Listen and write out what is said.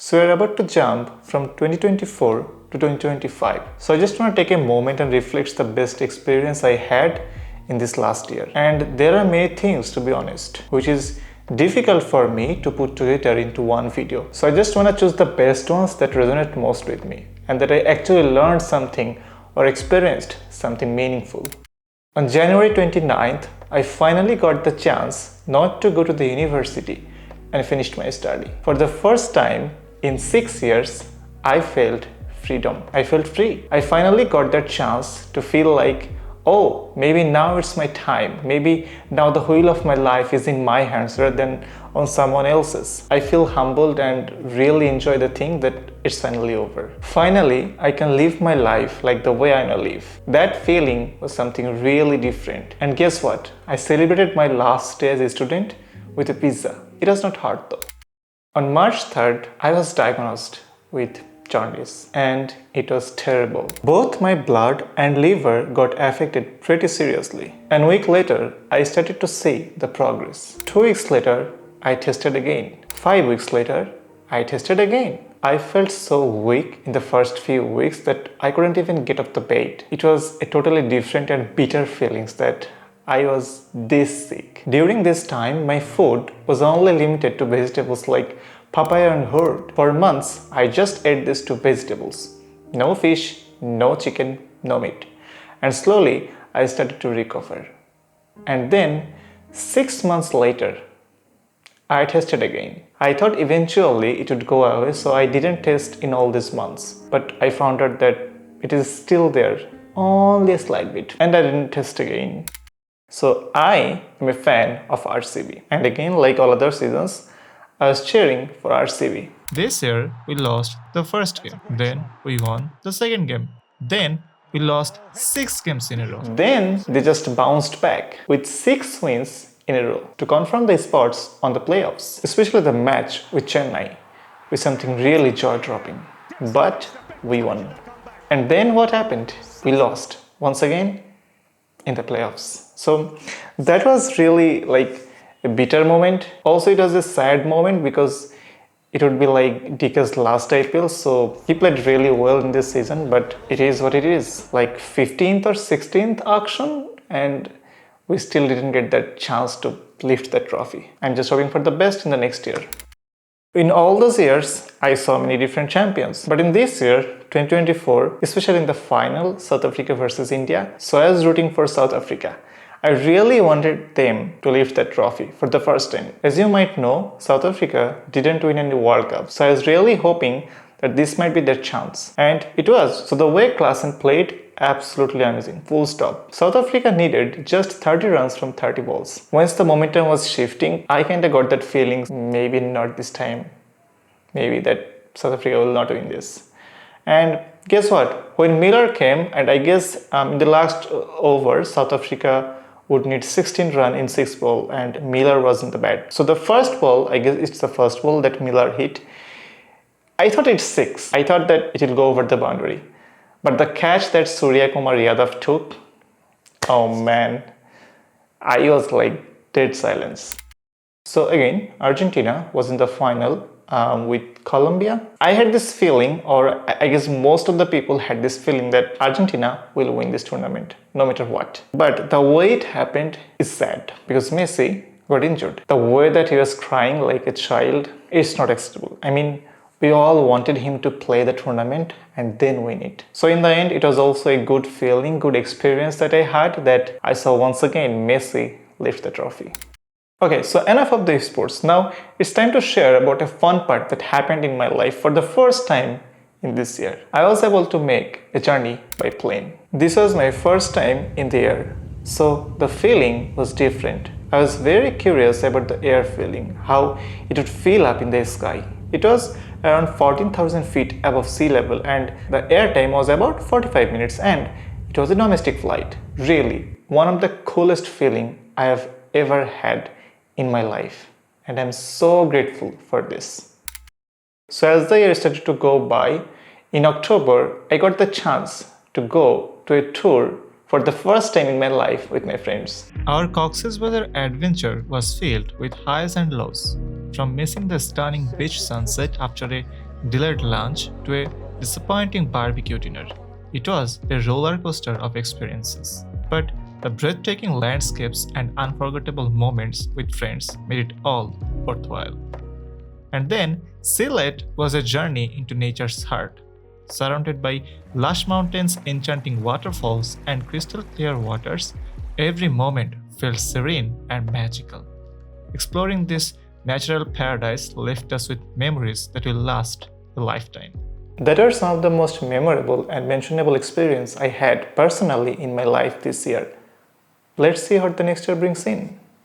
So we're about to jump from 2024 to 2025. So I just want to take a moment and reflect the best experience I had in this last year. And there are many things, to be honest, which is difficult for me to put together into one video. So I just want to choose the best ones that resonate most with me and that I actually learned something or experienced something meaningful. On January 29th, I finally got the chance not to go to the university and finished my study. For the first time in 6 years, I felt freedom. I felt free. I finally got that chance to feel like, oh, maybe now it's my time. Maybe now the wheel of my life is in my hands rather than on someone else's. I feel humbled and really enjoy the thing that it's finally over. Finally, I can live my life like the way I know live. That feeling was something really different. And guess what? I celebrated my last day as a student with a pizza. It was not hard though. On March 3rd, I was diagnosed with jaundice and it was terrible. Both my blood and liver got affected pretty seriously. And a week later, I started to see the progress. 2 weeks later, I tested again. 5 weeks later, I tested again. I felt so weak in the first few weeks that I couldn't even get off the bed. It was a totally different and bitter feelings that I was this sick. During this time, my food was only limited to vegetables like papaya and gourd. For months, I just ate these two vegetables. No fish, no chicken, no meat. And slowly, I started to recover. And then, 6 months later, I tested again. I thought eventually it would go away, so I didn't test in all these months. But I found out that it is still there, only a slight bit. And I didn't test again. So I am a fan of RCB. And again, like all other seasons, I was cheering for RCB. This year, we lost the first game. Then we won the second game. Then we lost 6 games in a row. Then they just bounced back with 6 wins in a row to confirm the spots on the playoffs, especially the match with Chennai, with something really jaw-dropping. But we won. And then what happened? We lost once again in the playoffs. So that was really like a bitter moment. Also, it was a sad moment because it would be like DK's last IPL. So he played really well in this season, but it is what it is. Like 15th or 16th auction, and we still didn't get that chance to lift that trophy. I'm just hoping for the best in the next year. In all those years, I saw many different champions. But in this year, 2024, especially in the final, South Africa versus India, so I was rooting for South Africa. I really wanted them to lift that trophy for the first time. As you might know, South Africa didn't win any World Cup. So I was really hoping that this might be their chance. And it was. So the way Klaasen played, absolutely amazing. Full stop. South Africa needed just 30 runs from 30 balls. Once the momentum was shifting, I kinda got that feeling, maybe not this time. Maybe that South Africa will not win this. And guess what? When Miller came, and I guess in the last over, South Africa would need 16 runs in 6 balls, and Miller was in the bat. So the first ball, I guess it's the first ball that Miller hit. I thought it's 6. I thought that it will go over the boundary. But the catch that Surya Kumar Yadav took, oh man, I was like dead silence. So again, Argentina was in the final with Colombia. I had this feeling, or I guess most of the people had this feeling, that Argentina will win this tournament, no matter what. But the way it happened is sad, because Messi got injured. The way that he was crying like a child is not acceptable. I mean, we all wanted him to play the tournament and then win it. So in the end, it was also a good feeling, good experience that I had, that I saw once again Messi lift the trophy. Okay, so enough of the sports. Now it's time to share about a fun part that happened in my life for the first time in this year. I was able to make a journey by plane. This was my first time in the air. So the feeling was different. I was very curious about the air feeling, how it would feel up in the sky. It was around 14,000 feet above sea level and the air time was about 45 minutes and it was a domestic flight. Really, one of the coolest feeling I have ever had in my life, and I'm so grateful for this. So as the year started to go by, in October, I got the chance to go to a tour for the first time in my life with my friends. Our Cox's Bazar adventure was filled with highs and lows. From missing the stunning beach sunset after a delayed lunch to a disappointing barbecue dinner. It was a roller coaster of experiences. But the breathtaking landscapes and unforgettable moments with friends made it all worthwhile. And then, Sylhet was a journey into nature's heart. Surrounded by lush mountains, enchanting waterfalls, and crystal clear waters, every moment felt serene and magical. Exploring this natural paradise left us with memories that will last a lifetime. That are some of the most memorable and mentionable experience I had personally in my life this year. Let's see what the next year brings in.